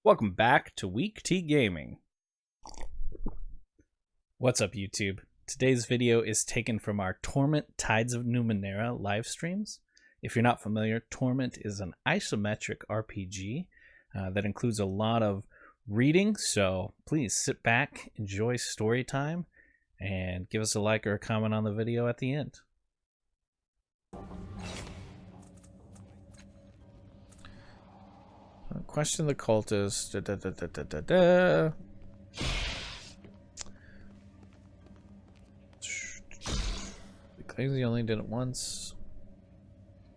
Welcome back to WeakT Gaming. What's up, YouTube? Today's video is taken from our Torment Tides of Numenera live streams. If you're not familiar, Torment is an isometric RPG that includes a lot of reading, so please sit back, enjoy story time, and give us a like or a comment on the video at the end. Question the cultist. He claims he only did it once.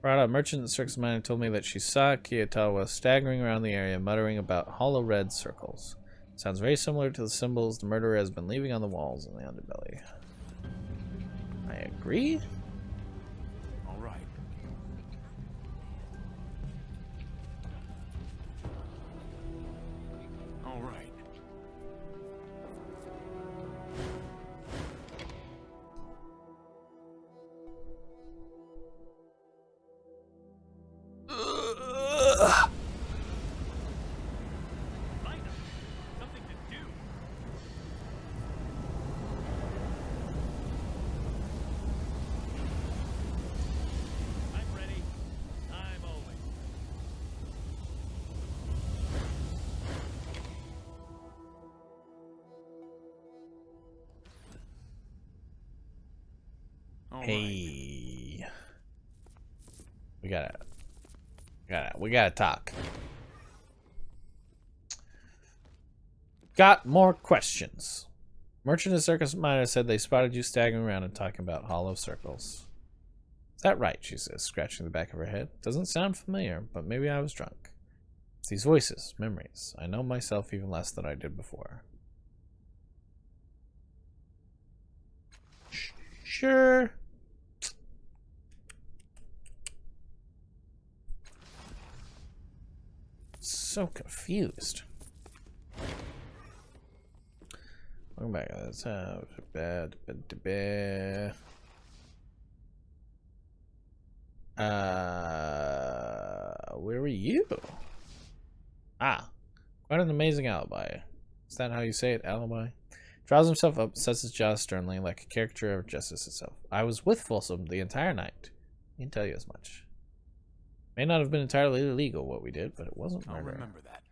Brought up merchant that circus miner told me that she saw Kiyatawa staggering around the area, muttering about hollow red circles. Sounds very similar to the symbols the murderer has been leaving on the walls in the underbelly. I agree. All right. All right. Something to do. I'm ready. I'm always. All right. Hey, we gotta talk. Got more questions. Merchant and circus miner said they spotted you staggering around and talking about hollow circles. Is that right? She says, scratching the back of her head. Doesn't sound familiar, but maybe I was drunk. It's these voices, memories. I know myself even less than I did before. Sure. So confused. Welcome back. That's bad. Where were you? Ah, quite an amazing alibi. Is that how you say it? Alibi? Draws himself up, sets his jaw sternly, like a caricature of justice itself. I was with Folsom the entire night. I can tell you as much. May not have been entirely illegal what we did, but it wasn't murder. I'll remember that.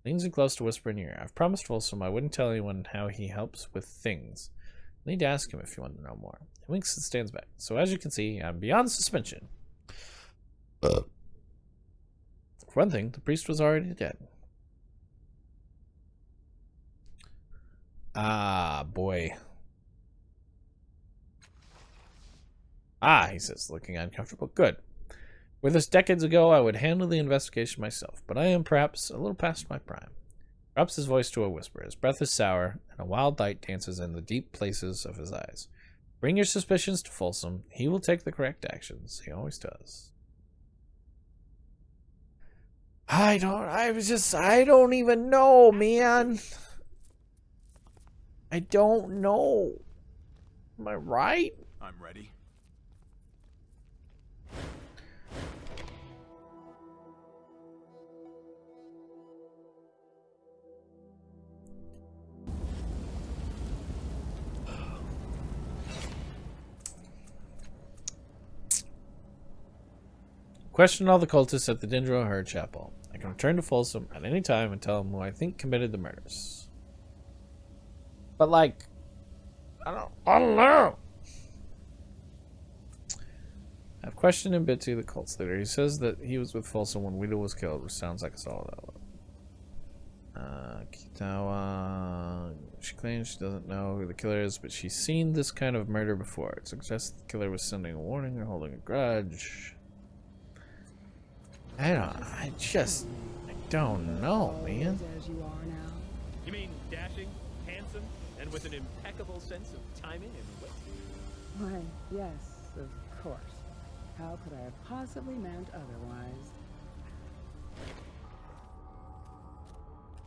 Leans in close to whisper in your ear. I've promised Folsom I wouldn't tell anyone how he helps with things. I need to ask him if you want to know more. He winks and stands back. So as you can see, I'm beyond suspension. For one thing, the priest was already dead. Ah, boy. Ah, he says, looking uncomfortable. Good. Were this decades ago, I would handle the investigation myself, but I am perhaps a little past my prime. Drops his voice to a whisper. His breath is sour, and a wild light dances in the deep places of his eyes. Bring your suspicions to Folsom. He will take the correct actions. He always does. I don't even know, man. I don't know. Am I right? I'm ready. Question all the cultists at the Dindro Herd Chapel. I can return to Folsom at any time and tell him who I think committed the murders. But like, I don't know. I've questioned him Bitty, the cult's leader. He says that he was with Folsom when Weedle was killed, which sounds like it's all that one. Kitawa. She claims she doesn't know who the killer is, but she's seen this kind of murder before. It suggests the killer was sending a warning or holding a grudge. I don't know, man. As you are now. You mean dashing, handsome, and with an impeccable sense of timing and wit? Why, yes, of course. How could I have possibly meant otherwise?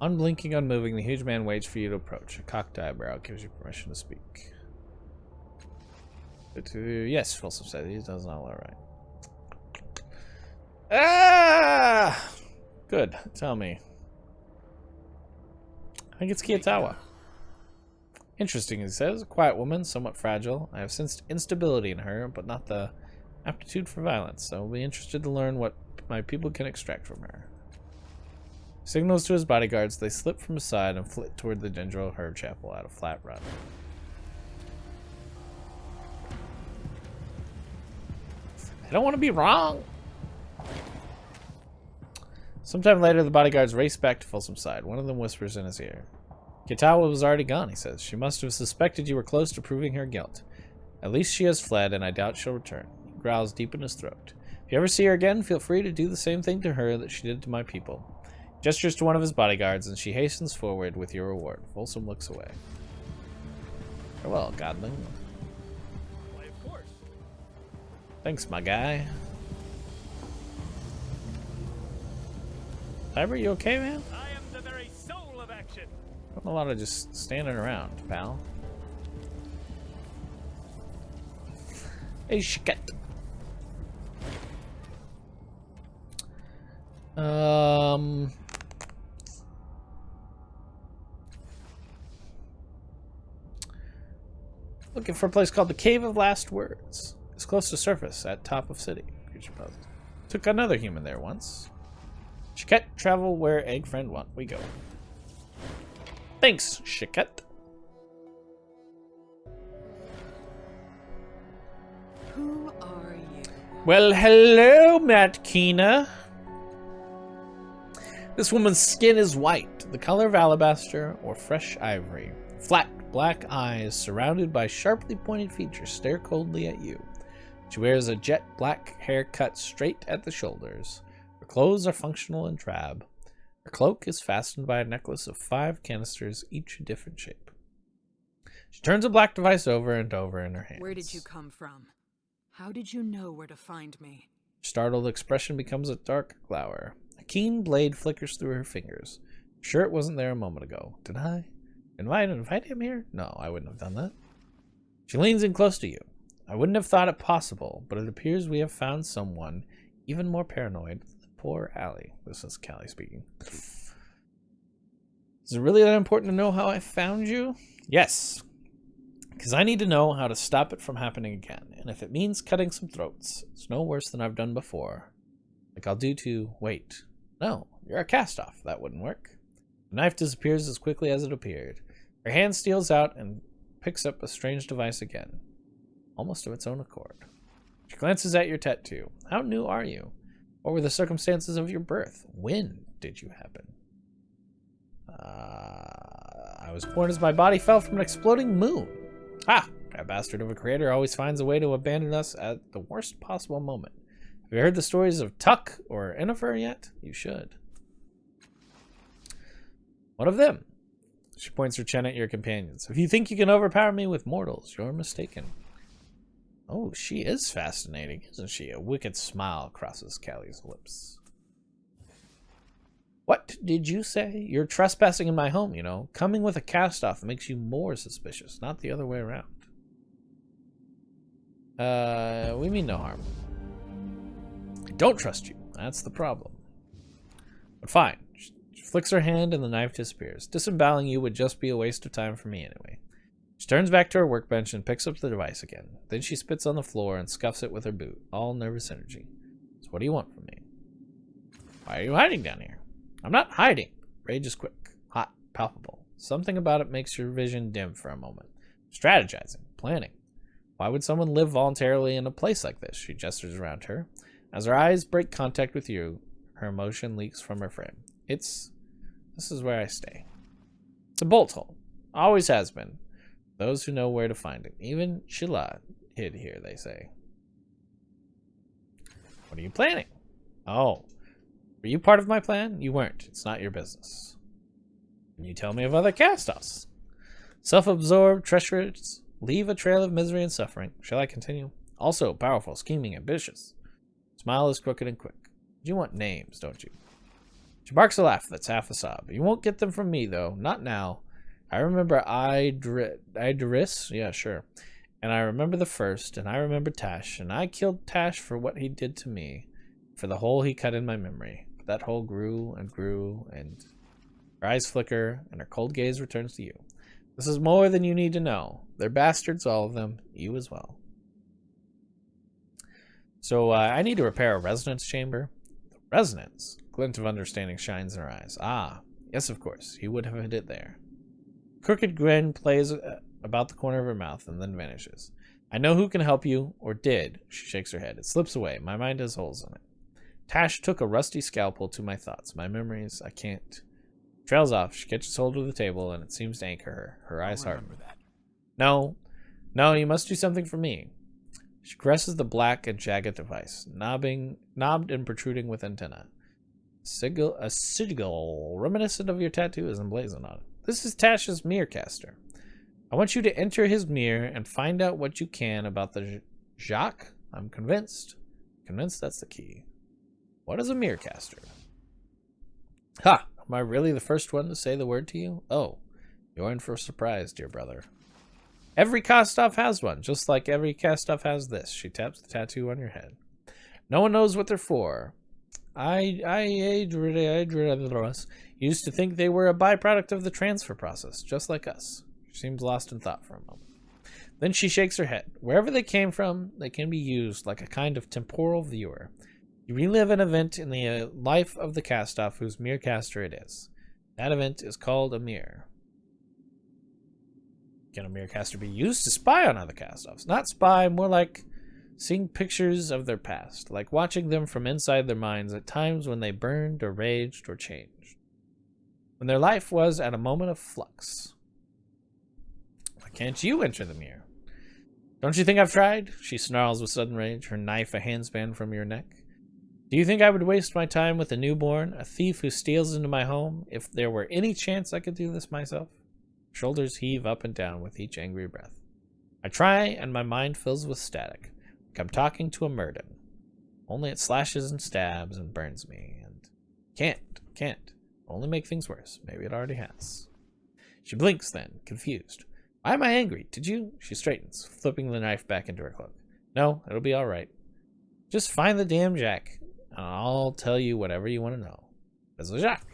Unblinking, unmoving, the huge man waits for you to approach. A cocked eyebrow gives you permission to speak. Yes, Folsom said. He does not look right. Ah! Good. Tell me. I think it's Kiyotawa. Interesting, he says. A quiet woman, somewhat fragile. I have sensed instability in her, but not the aptitude for violence. I will be interested to learn what my people can extract from her. Signals to his bodyguards. They slip from his side and flit toward the Dendro Herb Chapel at a flat run. I don't want to be wrong. Sometime later, the bodyguards race back to Folsom's side. One of them whispers in his ear. Kiyotawa was already gone, he says. She must have suspected you were close to proving her guilt. At least she has fled, and I doubt she'll return. He growls deep in his throat. If you ever see her again, feel free to do the same thing to her that she did to my people. He gestures to one of his bodyguards, and she hastens forward with your reward. Folsom looks away. Farewell, godling. Why, of course. Thanks, my guy. Tiber, you okay, man? I am the very soul of action. Not a lot of just standing around, pal. Hey, shit. Looking for a place called the Cave of Last Words. It's close to surface at top of city. Creature puzzle. Took another human there once. Shiket, travel where egg friend want. We go. Thanks, Shiket. Who are you? Well, hello, Matt Keena. This woman's skin is white, the color of alabaster or fresh ivory. Flat, black eyes surrounded by sharply pointed features stare coldly at you. She wears a jet black hair cut straight at the shoulders. Her clothes are functional and drab. Her cloak is fastened by a necklace of 5 canisters, each a different shape. She turns a black device over and over in her hands. Where did you come from? How did you know where to find me? Her startled expression becomes a dark glower. A keen blade flickers through her fingers. Sure it wasn't there a moment ago. Did I invite him here? No, I wouldn't have done that. She leans in close to you. I wouldn't have thought it possible, but it appears we have found someone even more paranoid than poor Allie. This is Callie speaking. Is it really that important to know how I found you? Yes. Because I need to know how to stop it from happening again. And if it means cutting some throats, it's no worse than I've done before. Like I'll do to... Wait. No, you're a cast-off. That wouldn't work. The knife disappears as quickly as it appeared. Her hand steals out and picks up a strange device again. Almost of its own accord. She glances at your tattoo. How new are you? What were the circumstances of your birth? When did you happen? I was born as my body fell from an exploding moon. Ah, that bastard of a creator always finds a way to abandon us at the worst possible moment. Have you heard the stories of Tuck or Yennefer yet? You should. What of them? She points her chin at your companions. If you think you can overpower me with mortals, you're mistaken. Oh, she is fascinating, isn't she? A wicked smile crosses Callie's lips. What did you say? You're trespassing in my home, you know. Coming with a cast-off makes you more suspicious, not the other way around. We mean no harm. I don't trust you. That's the problem. But fine. She flicks her hand and the knife disappears. Disemboweling you would just be a waste of time for me anyway. She turns back to her workbench and picks up the device again. Then she spits on the floor and scuffs it with her boot, all nervous energy. So what do you want from me? Why are you hiding down here? I'm not hiding. Rage is quick, hot, palpable. Something about it makes your vision dim for a moment. Strategizing, planning. Why would someone live voluntarily in a place like this? She gestures around her. As her eyes break contact with you, her emotion leaks from her frame. This is where I stay. It's a bolt hole. Always has been. Those who know where to find it. Even Sheila hid here, they say. What are you planning? Oh. Were you part of my plan? You weren't. It's not your business. Can you tell me of other cast-offs? Self-absorbed, treacherous, leave a trail of misery and suffering. Shall I continue? Also powerful, scheming, ambitious. Smile is crooked and quick. You want names, don't you? She barks a laugh that's half a sob. You won't get them from me, though. Not now. I remember Idris? Yeah, sure. And I remember the first, and I remember Tash, and I killed Tash for what he did to me, for the hole he cut in my memory. That hole grew and grew, and Her eyes flicker, and her cold gaze returns to you. This is more than you need to know. They're bastards, all of them. You as well. So, I need to repair a resonance chamber. The resonance? Glint of understanding shines in her eyes. Ah, yes, of course. You would have hit it there. Crooked grin plays about the corner of her mouth and then vanishes. I know who can help you, or did. She shakes her head. It slips away. My mind has holes in it. Tash took a rusty scalpel to my thoughts. My memories, I can't. Trails off. She catches hold of the table, and it seems to anchor her. Her eyes harden. No, you must do something for me. She caresses the black and jagged device, knobbed and protruding with antenna. A sigil reminiscent of your tattoo is emblazoned on it. This is Tash's Mirrorcaster. I want you to enter his mirror and find out what you can about the Jacques. I'm convinced. Convinced that's the key. What is a Mirrorcaster? Ha! Am I really the first one to say the word to you? Oh, you're in for a surprise, dear brother. Every cast-off has one, just like every cast-off has this. She taps the tattoo on your head. No one knows what they're for. I used to think they were a byproduct of the transfer process, just like us. She seems lost in thought for a moment. Then she shakes her head. Wherever they came from, they can be used like a kind of temporal viewer. You relive an event in the life of the cast-off whose Mirrorcaster it is. That event is called a mirror. Can a Mirrorcaster be used to spy on other cast-offs? Not spy, more like seeing pictures of their past, like watching them from inside their minds at times when they burned or raged or changed. When their life was at a moment of flux. Why can't you enter the mirror? Don't you think I've tried? She snarls with sudden rage, her knife a handspan from your neck. Do you think I would waste my time with a newborn, a thief who steals into my home, if there were any chance I could do this myself? Shoulders heave up and down with each angry breath. I try, and my mind fills with static, like I'm talking to a Murden. Only it slashes and stabs and burns me, and can't. Only make things worse. Maybe it already has. She blinks then, confused. Why am I angry? Did you? She straightens, flipping the knife back into her cloak. No, it'll be all right. Just find the damn Jack, and I'll tell you whatever you want to know. There's a Jack.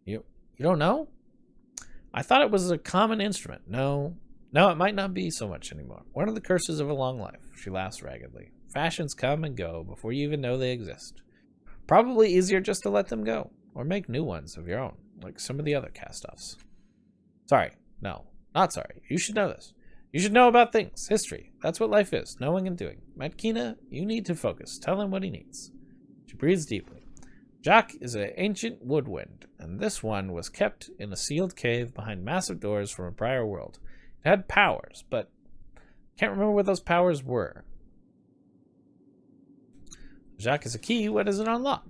You don't know? I thought it was a common instrument. No, it might not be so much anymore. One of the curses of a long life. She laughs raggedly. Fashions come and go before you even know they exist. Probably easier just to let them go, or make new ones of your own, like some of the other cast-offs. Sorry, no, not sorry. You should know this. You should know about things, history. That's what life is, knowing and doing. Matkina, you need to focus. Tell him what he needs. She breathes deeply. Jacques is an ancient woodwind, and this one was kept in a sealed cave behind massive doors from a prior world. It had powers, but I can't remember what those powers were. Jacques is a key. What does it unlock?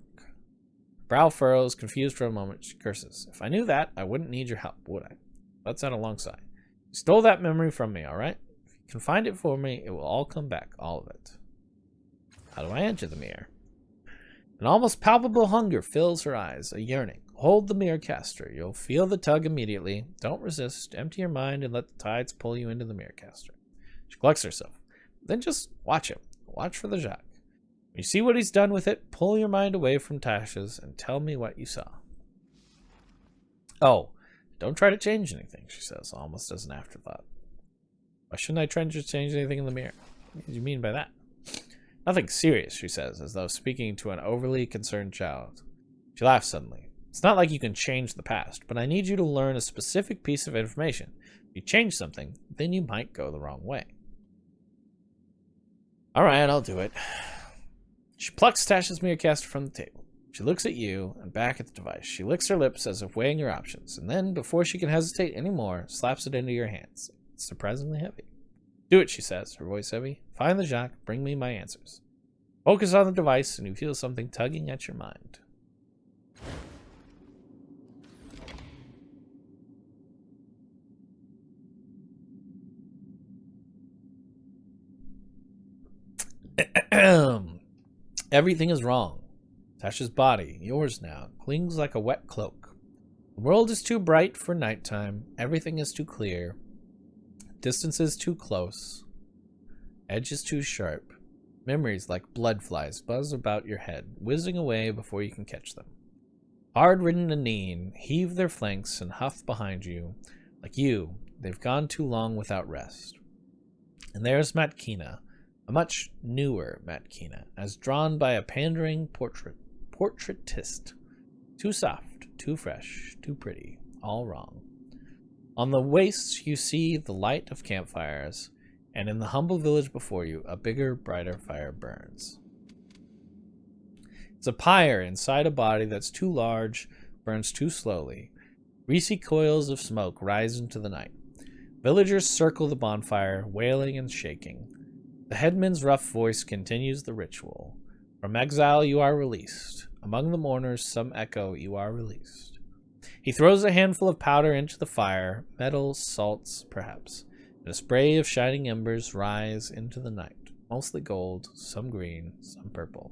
Brow furrows, confused for a moment. She curses. If I knew that, I wouldn't need your help, would I? Let's add alongside. You stole that memory from me, all right? If you can find it for me, it will all come back, all of it. How do I enter the mirror? An almost palpable hunger fills her eyes, a yearning. Hold the Mirrorcaster. You'll feel the tug immediately. Don't resist. Empty your mind and let the tides pull you into the Mirrorcaster. She collects herself. Then just watch him. Watch for the Jacques. When you see what he's done with it, pull your mind away from Tash's and tell me what you saw. Oh, don't try to change anything, she says, almost as an afterthought. Why shouldn't I try to change anything in the mirror? What do you mean by that? Nothing serious, she says, as though speaking to an overly concerned child. She laughs suddenly. It's not like you can change the past, but I need you to learn a specific piece of information. If you change something, then you might go the wrong way. All right, I'll do it. She plucks Tash's Mirrorcaster from the table. She looks at you and back at the device. She licks her lips as if weighing her options, and then, before she can hesitate any more, slaps it into your hands. It's surprisingly heavy. Do it, she says, her voice heavy. Find the Jacques, bring me my answers. Focus on the device, and you feel something tugging at your mind. Everything is wrong. Tasha's body, yours now, clings like a wet cloak. The world is too bright for nighttime. Everything is too clear. Distance is too close. Edge is too sharp. Memories like blood flies buzz about your head, whizzing away before you can catch them. Hard-ridden and lean, heave their flanks and huff behind you. Like you, they've gone too long without rest. And there's Matkina, a much newer Matkina, as drawn by a pandering portraitist. Too soft, too fresh, too pretty, all wrong. On the waste you see the light of campfires, and in the humble village before you, a bigger, brighter fire burns. It's a pyre inside a body that's too large, burns too slowly. Greasy coils of smoke rise into the night. Villagers circle the bonfire, wailing and shaking. The headman's rough voice continues the ritual. From exile you are released. Among the mourners some echo, you are released. He throws a handful of powder into the fire, metals, salts, perhaps, and a spray of shining embers rise into the night, mostly gold, some green, some purple.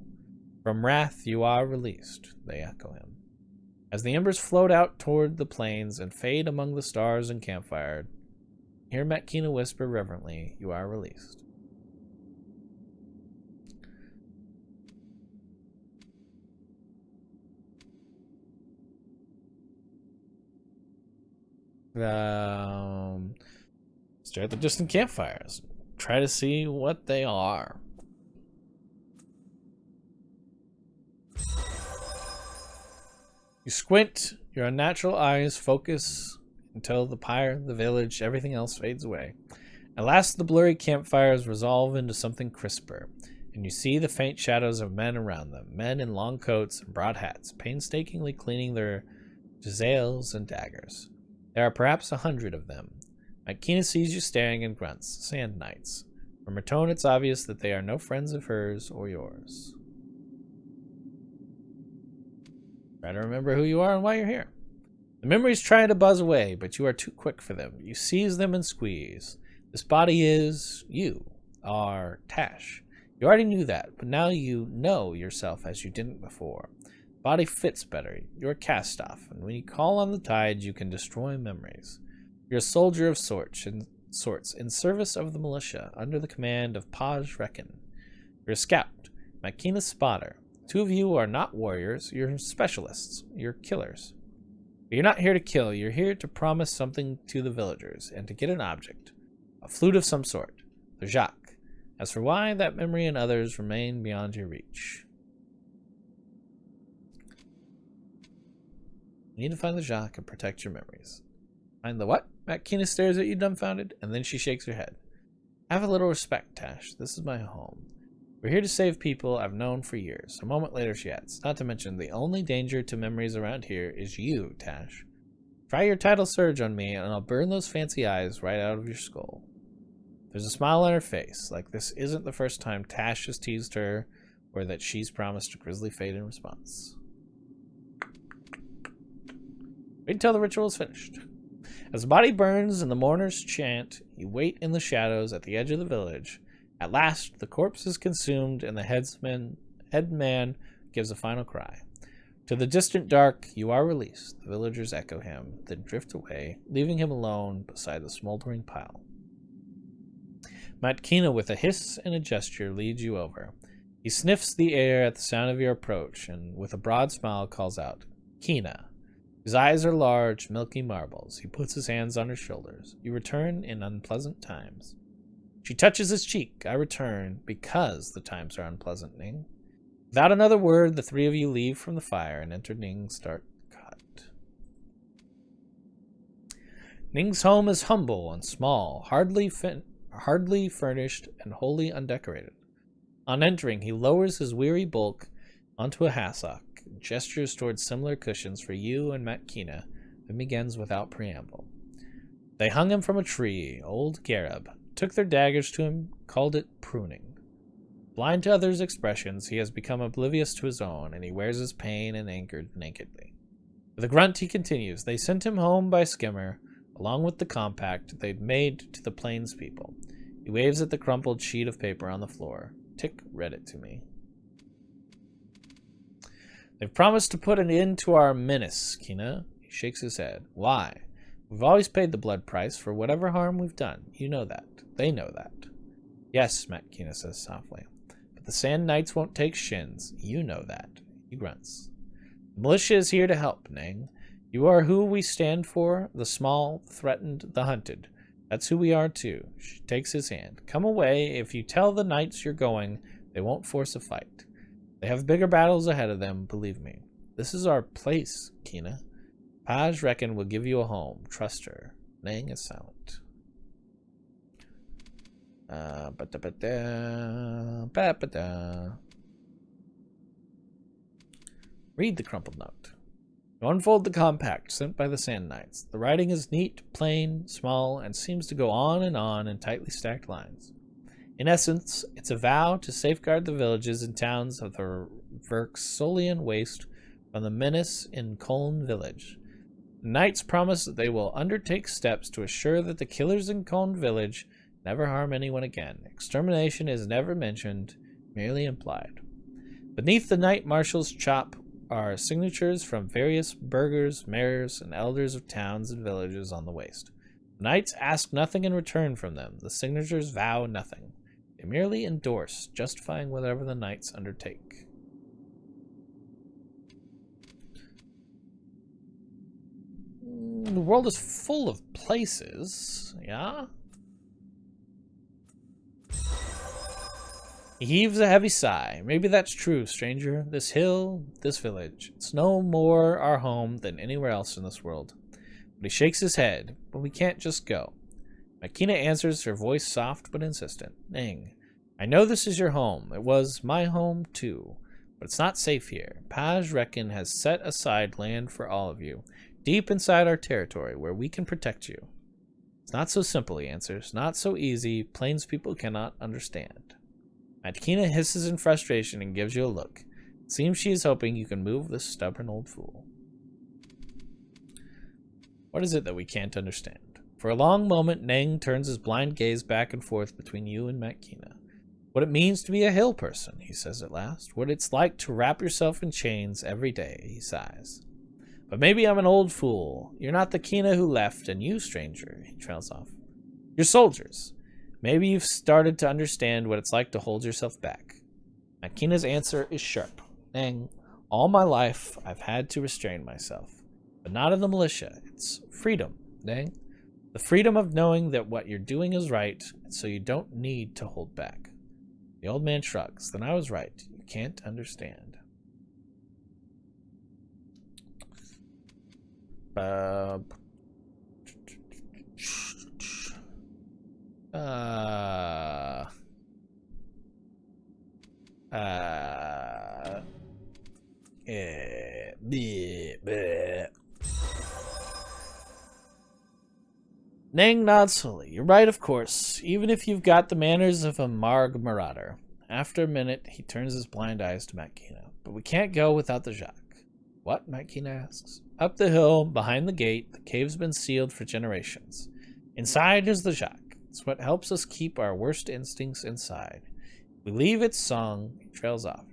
From wrath you are released, they echo him. As the embers float out toward the plains and fade among the stars and campfire, hear Matkina whisper reverently, you are released. Stare at the distant campfires. Try to see what they are. You squint, your unnatural eyes focus until the pyre, the village, everything else fades away. At last the blurry campfires resolve into something crisper, and you see the faint shadows of men around them, men in long coats and broad hats, painstakingly cleaning their giselles and daggers. There are perhaps 100 of them. Matkina sees you staring and grunts, sand knights. From her tone it's obvious that they are no friends of hers or yours. Try to remember who you are and why you're here. The memories try to buzz away, but you are too quick for them. You seize them and squeeze. This body is you, are Tash. You already knew that, but now you know yourself as you didn't before. The body fits better. You're cast off, and when you call on the tides, you can destroy memories. You're a soldier of sorts, in service of the militia, under the command of Paj Reckon. You're a scout, Matkina's spotter. Two of you are not warriors, you're specialists, you're killers. But you're not here to kill, you're here to promise something to the villagers, and to get an object. A flute of some sort, the Jacques. As for why, that memory and others remain beyond your reach. You need to find the Jacques and protect your memories. Find the what? Matkina stares at you dumbfounded, and then she shakes her head. Have a little respect, Tash. This is my home. We're here to save people I've known for years. A moment later she adds, not to mention the only danger to memories around here is you, Tash. Try your tidal surge on me and I'll burn those fancy eyes right out of your skull. There's a smile on her face, like this isn't the first time Tash has teased her or that she's promised a grisly fate in response. Wait until the ritual is finished. As the body burns and the mourners chant, you wait in the shadows at the edge of the village. At last, the corpse is consumed, and the headman gives a final cry. To the distant dark, you are released. The villagers echo him, then drift away, leaving him alone beside the smoldering pile. Matkina, with a hiss and a gesture, leads you over. He sniffs the air at the sound of your approach, and with a broad smile calls out, Kina. His eyes are large, milky marbles. He puts his hands on her shoulders. You return in unpleasant times. She touches his cheek. I return, because the times are unpleasant, Ning. Without another word, the three of you leave from the fire and enter Ning's dark hut. Ning's home is humble and small, hardly furnished and wholly undecorated. On entering, he lowers his weary bulk onto a hassock and gestures towards similar cushions for you and Matkina, then begins without preamble. They hung him from a tree, old Gareb, took their daggers to him, called it pruning. Blind to others' expressions, he has become oblivious to his own, and he wears his pain and anger nakedly. With a grunt, he continues. They sent him home by skimmer, along with the compact they'd made to the plains people. He waves at the crumpled sheet of paper on the floor. Tick read it to me. They've promised to put an end to our menace, Kina. He shakes his head. Why? We've always paid the blood price for whatever harm we've done. You know that. They know that. Yes, Matkina says softly. But the Sand Knights won't take shins. You know that. He grunts. The militia is here to help, Nang. You are who we stand for, the small, threatened, the hunted. That's who we are too. She takes his hand. Come away. If you tell the knights you're going, they won't force a fight. They have bigger battles ahead of them, believe me. This is our place, Kina. Paj reckon will give you a home. Trust her. Nang is silent. Read the crumpled note. You unfold the compact sent by the Sand Knights. The writing is neat, plain, small, and seems to go on in tightly stacked lines. In essence, it's a vow to safeguard the villages and towns of the Verksolian Waste from the menace in Koln village. The knights promise that they will undertake steps to assure that the killers in Koln village never harm anyone again. Extermination is never mentioned, merely implied. Beneath the knight marshal's chop are signatures from various burghers, mayors, and elders of towns and villages on the waste. The knights ask nothing in return from them. The signatures vow nothing. They merely endorse, justifying whatever the knights undertake. The world is full of places, yeah? He heaves a heavy sigh. Maybe that's true, stranger. This hill, this village, it's no more our home than anywhere else in this world. But he shakes his head. But we can't just go. Makina answers, her voice soft but insistent. Nang, I know this is your home. It was my home, too. But it's not safe here. Paj reckon has set aside land for all of you, deep inside our territory, where we can protect you. It's not so simple, he answers. Not so easy. Plains people cannot understand. Matkina hisses in frustration and gives you a look. It seems she is hoping you can move this stubborn old fool. What is it that we can't understand? For a long moment, Nang turns his blind gaze back and forth between you and Matkina. What it means to be a hill person, he says at last. What it's like to wrap yourself in chains every day, he sighs. But maybe I'm an old fool. You're not the Kina who left, and you, stranger, he trails off. You're soldiers. Maybe you've started to understand what it's like to hold yourself back. Makina's answer is sharp. Nang, all my life I've had to restrain myself. But not in the militia. It's freedom, Nang. The freedom of knowing that what you're doing is right, and so you don't need to hold back. The old man shrugs. Then I was right. You can't understand. Nang nods slowly. You're right, of course, even if you've got the manners of a Marg marauder. After a minute, he turns his blind eyes to Matkina. But we can't go without the Jacques. What? Matkina asks. Up the hill, behind the gate, the cave's been sealed for generations. Inside is the Jacques. It's what helps us keep our worst instincts inside. We leave its song, he trails off,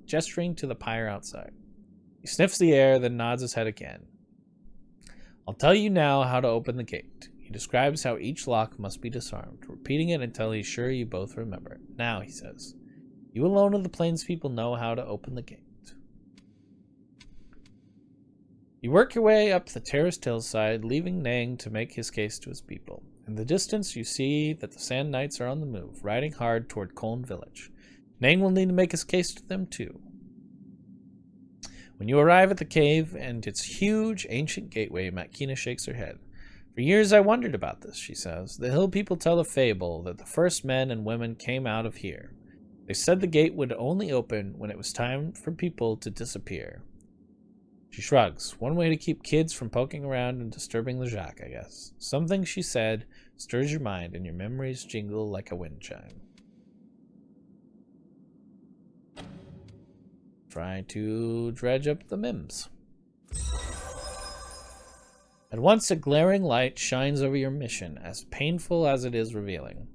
gesturing to the pyre outside. He sniffs the air, then nods his head again. I'll tell you now how to open the gate. He describes how each lock must be disarmed, repeating it until he's sure you both remember it. Now, he says, you alone of the plains people know how to open the gate. You work your way up the terraced hillside, leaving Nang to make his case to his people. In the distance, you see that the Sand Knights are on the move, riding hard toward Koln village. Nang will need to make his case to them, too. When you arrive at the cave and its huge, ancient gateway, Matkina shakes her head. For years I wondered about this, she says. The hill people tell a fable that the first men and women came out of here. They said the gate would only open when it was time for people to disappear. She shrugs. One way to keep kids from poking around and disturbing the Jacques, I guess. Something she said stirs your mind and your memories jingle like a wind chime. Try to dredge up the memes. At once a glaring light shines over your mission, as painful as it is revealing.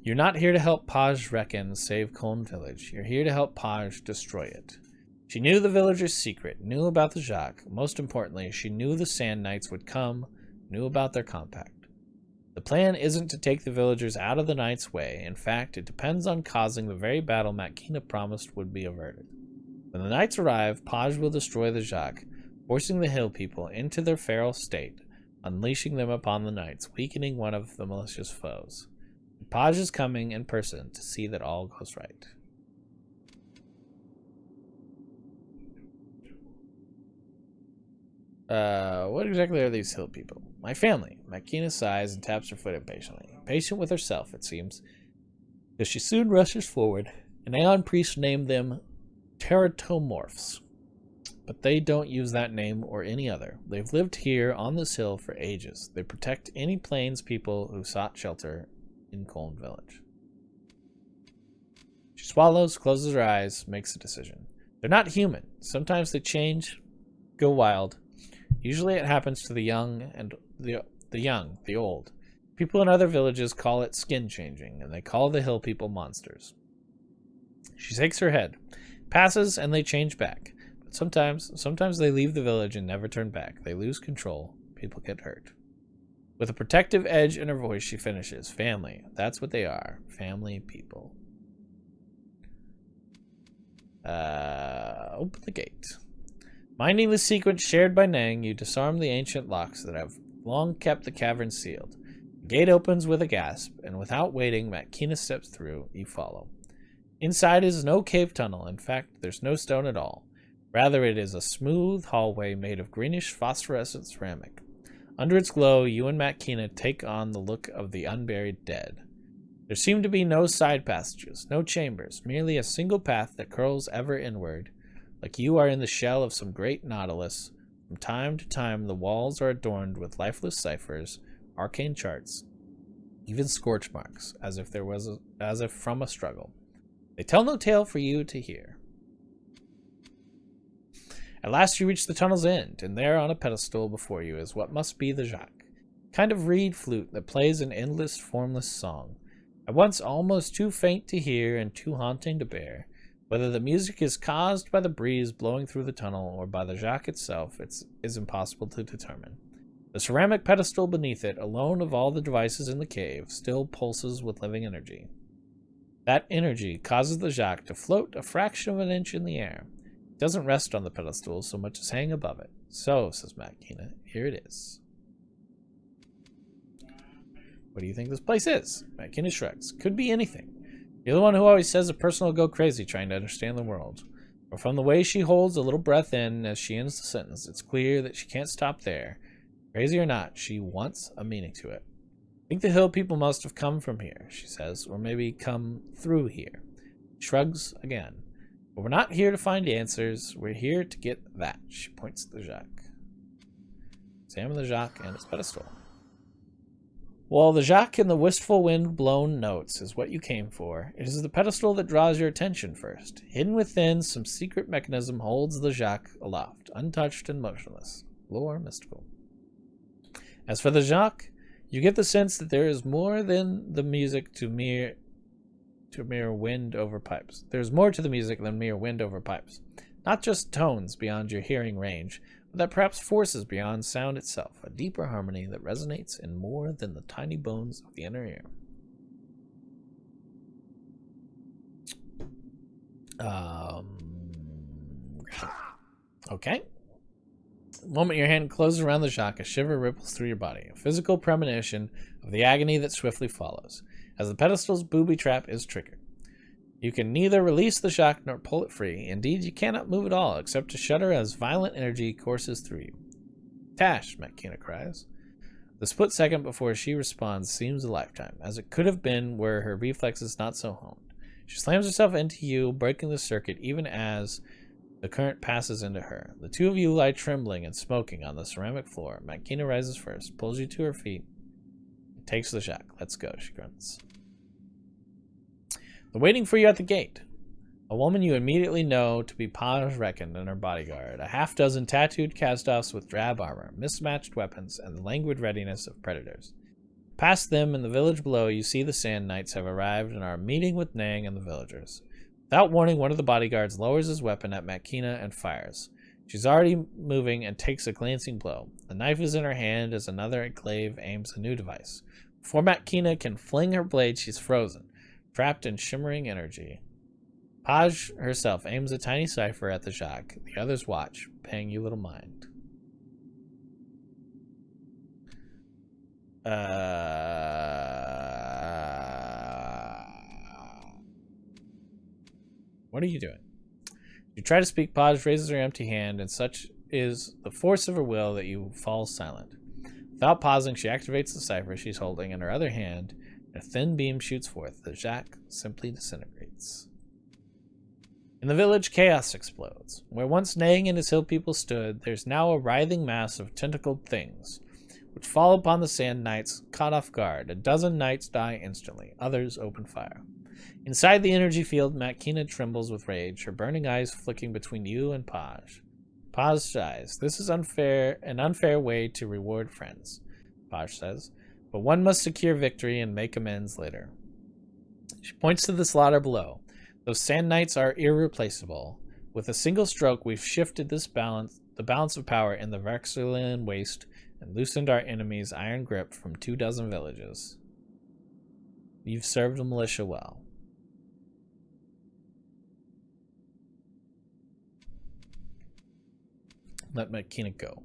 You're not here to help Paj Reckon save Koln village. You're here to help Paj destroy it. She knew the villager's secret, knew about the Jacques. Most importantly, she knew the Sand Knights would come, knew about their compact. The plan isn't to take the villagers out of the Knights' way. In fact, it depends on causing the very battle Matkina promised would be averted. When the knights arrive, Paj will destroy the Jacques, forcing the hill people into their feral state, unleashing them upon the knights, weakening one of the malicious foes. Paj is coming in person to see that all goes right. What exactly are these hill people? My family. Makina sighs and taps her foot impatiently. Patient with herself, it seems, as she soon rushes forward. An Aeon priest named them Teratomorphs, but they don't use that name or any other. They've lived here on this hill for ages. They protect any plains people who sought shelter in Colne Village. She swallows, closes her eyes, makes a decision. They're not human. Sometimes they change, go wild. Usually it happens to the young and the old. People in other villages call it skin changing, and they call the hill people monsters. She shakes her head. Passes and they change back. But sometimes they leave the village and never turn back. They lose control. People get hurt. With a protective edge in her voice, she finishes. Family. That's what they are. Family people. Open the gate. Minding the sequence shared by Nang, you disarm the ancient locks that have long kept the cavern sealed. The gate opens with a gasp, and without waiting, Makina steps through. You follow. Inside is no cave tunnel. In fact, there's no stone at all. Rather, it is a smooth hallway made of greenish phosphorescent ceramic. Under its glow, you and Makina take on the look of the unburied dead. There seem to be no side passages, no chambers, merely a single path that curls ever inward, like you are in the shell of some great nautilus. From time to time, the walls are adorned with lifeless ciphers, arcane charts, even scorch marks, as if from a struggle. They tell no tale for you to hear. At last you reach the tunnel's end, and there on a pedestal before you is what must be the Jacques, a kind of reed flute that plays an endless, formless song, at once almost too faint to hear and too haunting to bear. Whether the music is caused by the breeze blowing through the tunnel or by the Jacques itself, it is impossible to determine. The ceramic pedestal beneath it, alone of all the devices in the cave, still pulses with living energy. That energy causes the Jacques to float a fraction of an inch in the air. It doesn't rest on the pedestal so much as hang above it. So, says Makina, here it is. What do you think this place is? Makina shrugs. Could be anything. You're the one who always says a person will go crazy trying to understand the world. But from the way she holds a little breath in as she ends the sentence, it's clear that she can't stop there. Crazy or not, she wants a meaning to it. I think the hill people must have come from here, she says, or maybe come through here. Shrugs again. But we're not here to find answers. We're here to get that. She points to the Jacques. Examine the Jacques and its pedestal. Well, the Jacques in the wistful wind-blown notes is what you came for. It is the pedestal that draws your attention first. Hidden within, some secret mechanism holds the Jacques aloft, untouched and motionless. Lore mystical. As for the Jacques, you get the sense that there is more than the music to mere wind over pipes. There's more to the music than mere wind over pipes. Not just tones beyond your hearing range, but that perhaps forces beyond sound itself, a deeper harmony that resonates in more than the tiny bones of the inner ear. Okay. The moment your hand closes around the Jacques, a shiver ripples through your body, a physical premonition of the agony that swiftly follows, as the pedestal's booby trap is triggered. You can neither release the Jacques nor pull it free. Indeed, you cannot move at all, except to shudder as violent energy courses through you. Tash, Makina cries. The split second before she responds seems a lifetime, as it could have been were her reflexes not so honed. She slams herself into you, breaking the circuit even as the current passes into her. The two of you lie trembling and smoking on the ceramic floor. Makina rises first, pulls you to her feet, and takes the Jacques. Let's go, she grunts. They're waiting for you at the gate. A woman you immediately know to be Paj Reckon and her bodyguard, a half-dozen tattooed cast-offs with drab armor, mismatched weapons, and the languid readiness of predators. Past them, in the village below, you see the Sand Knights have arrived and are meeting with Nang and the villagers. Without warning, one of the bodyguards lowers his weapon at Makina and fires. She's already moving and takes a glancing blow. The knife is in her hand as another enclave aims a new device. Before Makina can fling her blade, she's frozen, trapped in shimmering energy. Paj herself aims a tiny cipher at the Jacques. The others watch, paying you little mind. What are you doing? You try to speak, Paj raises her empty hand, and such is the force of her will that you fall silent. Without pausing, she activates the cipher she's holding in her other hand, and a thin beam shoots forth. The Jacques simply disintegrates. In the village, chaos explodes. Where once Nang and his hill people stood, there's now a writhing mass of tentacled things, which fall upon the Sand Knights, caught off guard. A dozen knights die instantly. Others open fire. Inside the energy field, Matkina trembles with rage, her burning eyes flicking between you and Paj. Paj sighs. This is an unfair way to reward friends, Paj says, but one must secure victory and make amends later. She points to the slaughter below. Those Sand Knights are irreplaceable. With a single stroke, we've shifted the balance of power in the Vexilian waste and loosened our enemy's iron grip from 24 villages. You've served the militia well. Let Matkina go.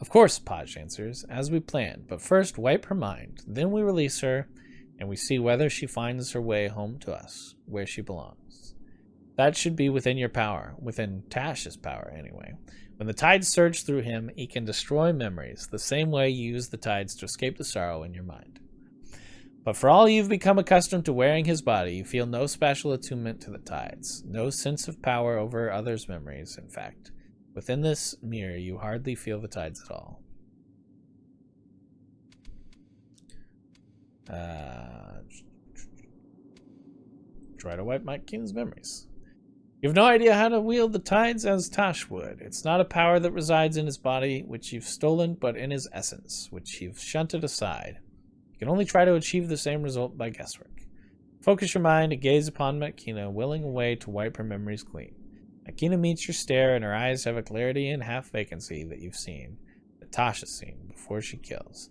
Of course, Paj answers, as we planned, but first wipe her mind. Then we release her, and we see whether she finds her way home to us, where she belongs. That should be within your power, within Tash's power anyway. When the tides surge through him, he can destroy memories, the same way you use the tides to escape the sorrow in your mind. But for all you've become accustomed to wearing his body, you feel no special attunement to the tides, no sense of power over others' memories, in fact. Within this mirror, you hardly feel the tides at all. Try to wipe Matkina's memories. You have no idea how to wield the tides as Tash would. It's not a power that resides in his body, which you've stolen, but in his essence, which you've shunted aside. You can only try to achieve the same result by guesswork. Focus your mind and gaze upon Matkina, willing a way to wipe her memories clean. Matkina meets your stare, and her eyes have a clarity and half-vacancy that you've seen, that Tasha's seen, before she kills.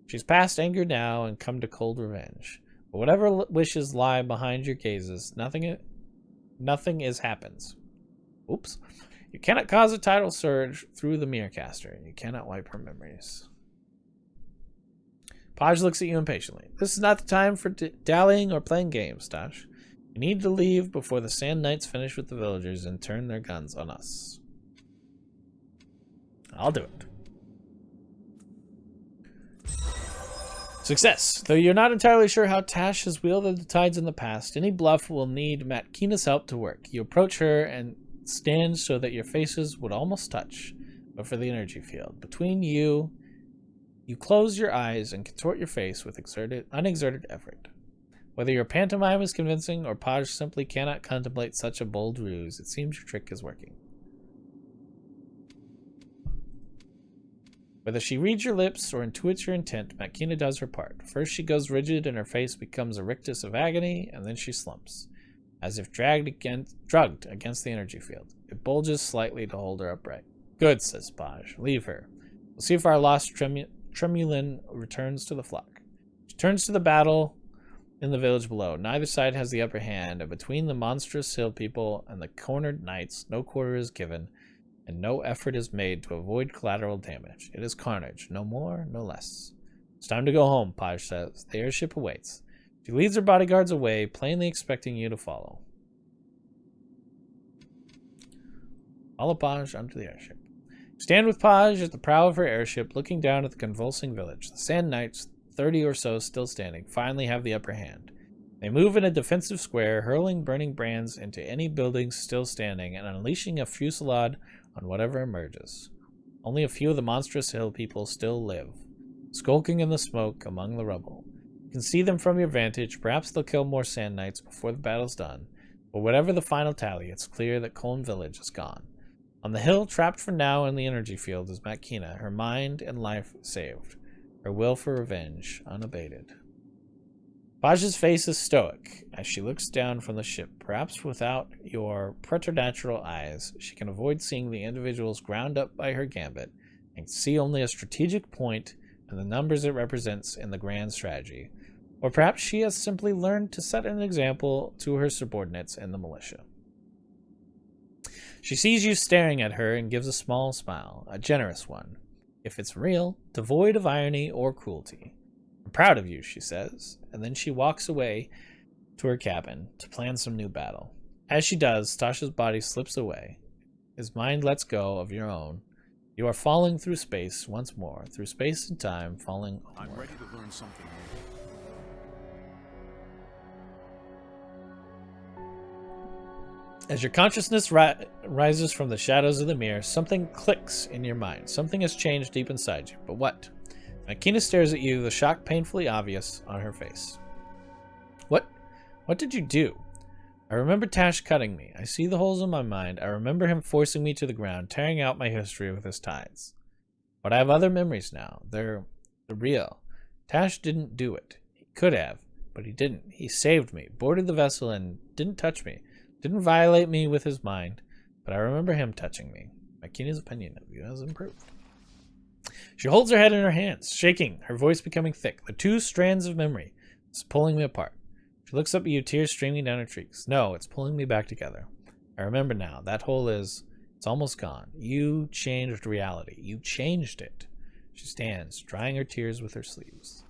She's past anger now and come to cold revenge. But whatever wishes lie behind your gazes, nothing happens. Oops. You cannot cause a tidal surge through the Mirrorcaster. You cannot wipe her memories. Paj looks at you impatiently. This is not the time for dallying or playing games, Tash. You need to leave before the Sand Knights finish with the villagers and turn their guns on us. I'll do it. Success. Though you're not entirely sure how Tash has wielded the tides in the past, any bluff will need Matkina's help to work. You approach her and stand so that your faces would almost touch, but for the energy field. Between you close your eyes and contort your face with unexerted effort. Whether your pantomime is convincing or Paj simply cannot contemplate such a bold ruse, it seems your trick is working. Whether she reads your lips or intuits your intent, Matkina does her part. First she goes rigid and her face becomes a rictus of agony, and then she slumps, as if drugged against the energy field. It bulges slightly to hold her upright. Good, says Paj. Leave her. We'll see if our lost Tremulin returns to the flock. She turns to the battle in the village below. Neither side has the upper hand, and between the monstrous hill people and the cornered knights, no quarter is given, and no effort is made to avoid collateral damage. It is carnage, no more, no less. It's time to go home, Paj says. The airship awaits. She leads her bodyguards away, plainly expecting you to follow. Follow Paj onto the airship. Stand with Paj at the prow of her airship, looking down at the convulsing village. The Sand Knights, 30 or so still standing, finally have the upper hand. They move in a defensive square, hurling burning brands into any buildings still standing and unleashing a fusillade on whatever emerges. Only a few of the monstrous hill people still live, skulking in the smoke among the rubble. You can see them from your vantage. Perhaps they'll kill more Sand Knights before the battle's done. But whatever the final tally, it's clear that Colne Village is gone. On the hill, trapped for now in the energy field, is Matkina, her mind and life saved, her will for revenge unabated. Paj's face is stoic as she looks down from the ship. Perhaps without your preternatural eyes, she can avoid seeing the individuals ground up by her gambit and see only a strategic point and the numbers it represents in the grand strategy. Or perhaps she has simply learned to set an example to her subordinates in the militia. She sees you staring at her and gives a small smile, a generous one. If it's real, devoid of irony or cruelty. I'm proud of you, she says, and then she walks away to her cabin to plan some new battle. As she does, Tasha's body slips away. His mind lets go of your own. You are falling through space once more, through space and time, falling onward. I'm ready to learn something new. As your consciousness rises from the shadows of the mirror, something clicks in your mind. Something has changed deep inside you. But what? Makina stares at you, the shock painfully obvious on her face. What did you do? I remember Tash cutting me. I see the holes in my mind. I remember him forcing me to the ground, tearing out my history with his tithes. But I have other memories now. They're real. Tash didn't do it. He could have, but he didn't. He saved me, boarded the vessel, and didn't touch me. Didn't violate me with his mind, but I remember him touching me. Makina's opinion of you has improved. She holds her head in her hands, shaking, her voice becoming thick. The two strands of memory is pulling me apart. She looks up at you, tears streaming down her cheeks. No, it's pulling me back together. I remember now. That hole it's almost gone. You changed reality. You changed it. She stands, drying her tears with her sleeves.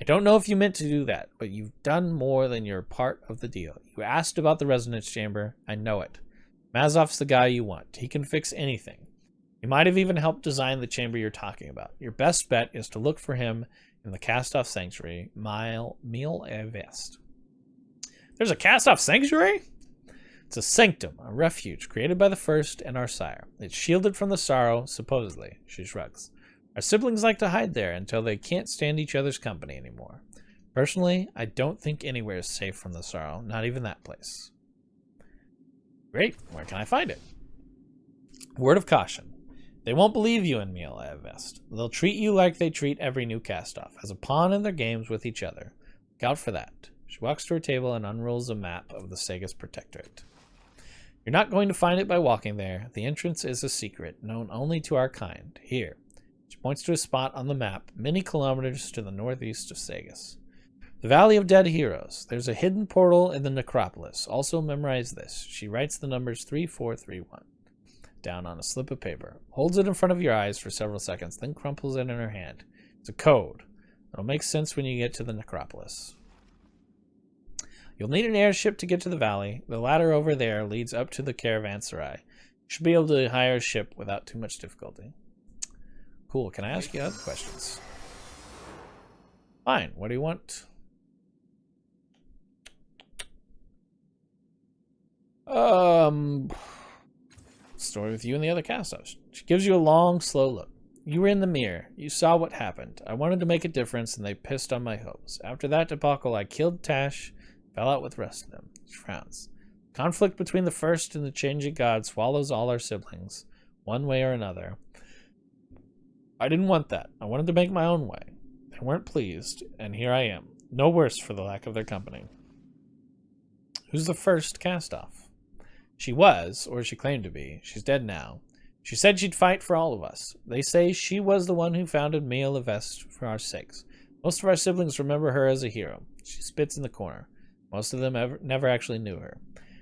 I don't know if you meant to do that, but you've done more than your part of the deal. You asked about the resonance chamber. I know it. Mazov's the guy you want. He can fix anything. He might have even helped design the chamber you're talking about. Your best bet is to look for him in the cast-off sanctuary, Mile Vest. There's a cast-off sanctuary? It's a sanctum, a refuge created by the First and our sire. It's shielded from the sorrow, supposedly. She shrugs. Our siblings like to hide there until they can't stand each other's company anymore. Personally, I don't think anywhere is safe from the sorrow, not even that place. Great, where can I find it? Word of caution. They won't believe you in Mile Vest. They'll treat you like they treat every new cast-off, as a pawn in their games with each other. Look out for that. She walks to her table and unrolls a map of the Sagas Protectorate. You're not going to find it by walking there. The entrance is a secret, known only to our kind. Here. She points to a spot on the map, many kilometers to the northeast of Sagas. The Valley of Dead Heroes. There's a hidden portal in the necropolis. Also memorize this. She writes the numbers 3431 down on a slip of paper, holds it in front of your eyes for several seconds, then crumples it in her hand. It's a code. It'll make sense when you get to the necropolis. You'll need an airship to get to the valley. The ladder over there leads up to the caravanserai. You should be able to hire a ship without too much difficulty. Cool. Can I ask you other questions? Fine. What do you want? Story with you and the other cast-offs. She gives you a long, slow look. You were in the mirror. You saw what happened. I wanted to make a difference, and they pissed on my hopes. After that debacle, I killed Tash, fell out with the rest of them. She frowns. Conflict between the First and the Changing God swallows all our siblings, one way or another. I didn't want that. I wanted to make my own way. They weren't pleased, and here I am. No worse for the lack of their company. Who's the first cast-off? She was, or she claimed to be. She's dead now. She said she'd fight for all of us. They say she was the one who founded Mile Vest for our sakes. Most of our siblings remember her as a hero. She spits in the corner. Most of them never actually knew her.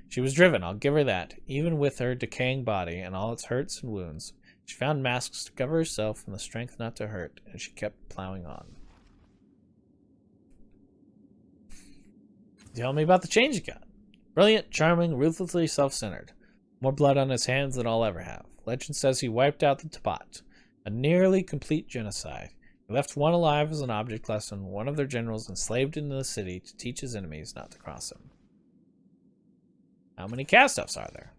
She was driven, I'll give her that. Even with her decaying body and all its hurts and wounds, she found masks to cover herself and the strength not to hurt, and she kept plowing on. Tell me about the Changing God. Brilliant, charming, ruthlessly self-centered. More blood on his hands than I'll ever have. Legend says he wiped out the Tabat, a nearly complete genocide. He left one alive as an object lesson, one of their generals enslaved into the city to teach his enemies not to cross him. How many cast-offs are there?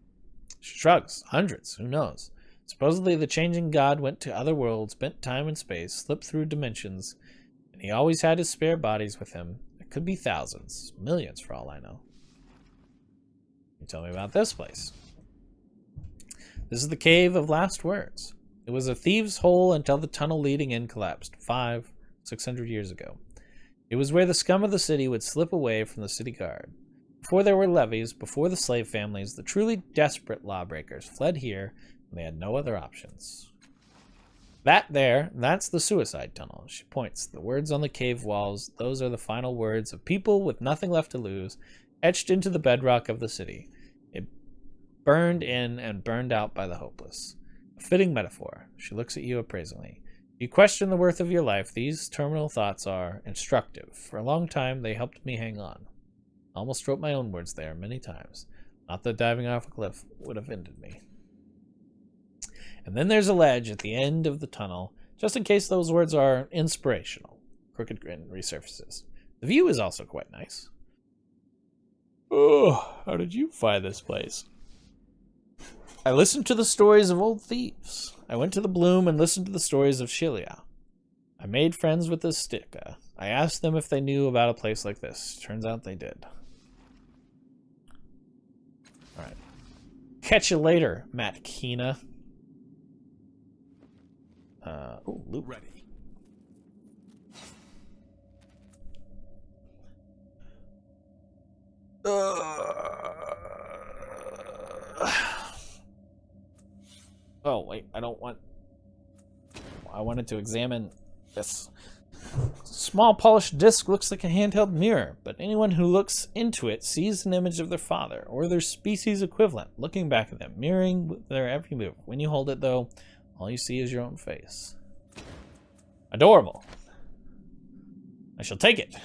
She shrugs. Hundreds. Who knows? Supposedly the Changing God went to other worlds, bent time and space, slipped through dimensions, and he always had his spare bodies with him. It could be thousands, millions for all I know. You tell me about this place. This is the Cave of Last Words. It was a thieves' hole until the tunnel leading in collapsed 600 years ago. It was where the scum of the city would slip away from the city guard. Before there were levies, before the slave families, the truly desperate lawbreakers fled here when they had no other options. That's the suicide tunnel. She points. The words on the cave walls, those are the final words of people with nothing left to lose, etched into the bedrock of the city. It burned in and burned out by the hopeless. A fitting metaphor. She looks at you appraisingly. If you question the worth of your life, these terminal thoughts are instructive. For a long time, they helped me hang on. I almost wrote my own words there many times. Not that diving off a cliff would have ended me. And then there's a ledge at the end of the tunnel, just in case those words are inspirational. Crooked grin resurfaces. The view is also quite nice. Oh, how did you find this place? I listened to the stories of old thieves. I went to the Bloom and listened to the stories of Shilia. I made friends with the Stika. I asked them if they knew about a place like this. Turns out they did. Alright. Catch you later, Matt Keena. Oh, loot. Ready. Oh, wait, I don't want... I wanted to examine this. Small polished disc looks like a handheld mirror, but anyone who looks into it sees an image of their father, or their species equivalent, looking back at them, mirroring their every move. When you hold it, though, all you see is your own face. Adorable. I shall take it.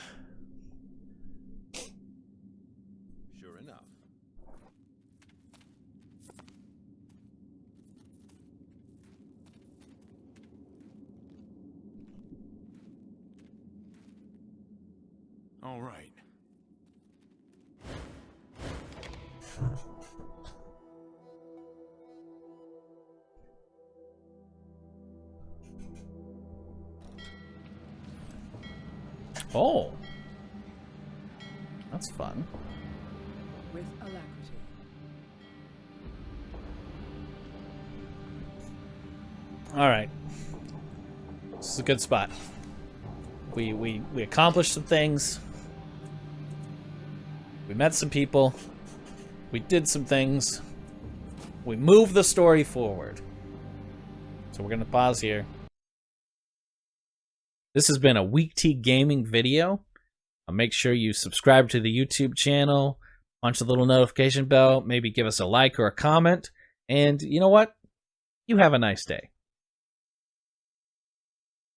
Sure enough. All right. Oh. That's fun. With alacrity. Alright. This is a good spot. We accomplished some things. We met some people. We did some things. We moved the story forward. So we're going to pause here. This has been a WeakT Gaming video. Make sure you subscribe to the YouTube channel, punch the little notification bell, maybe give us a like or a comment, and you know what? You have a nice day.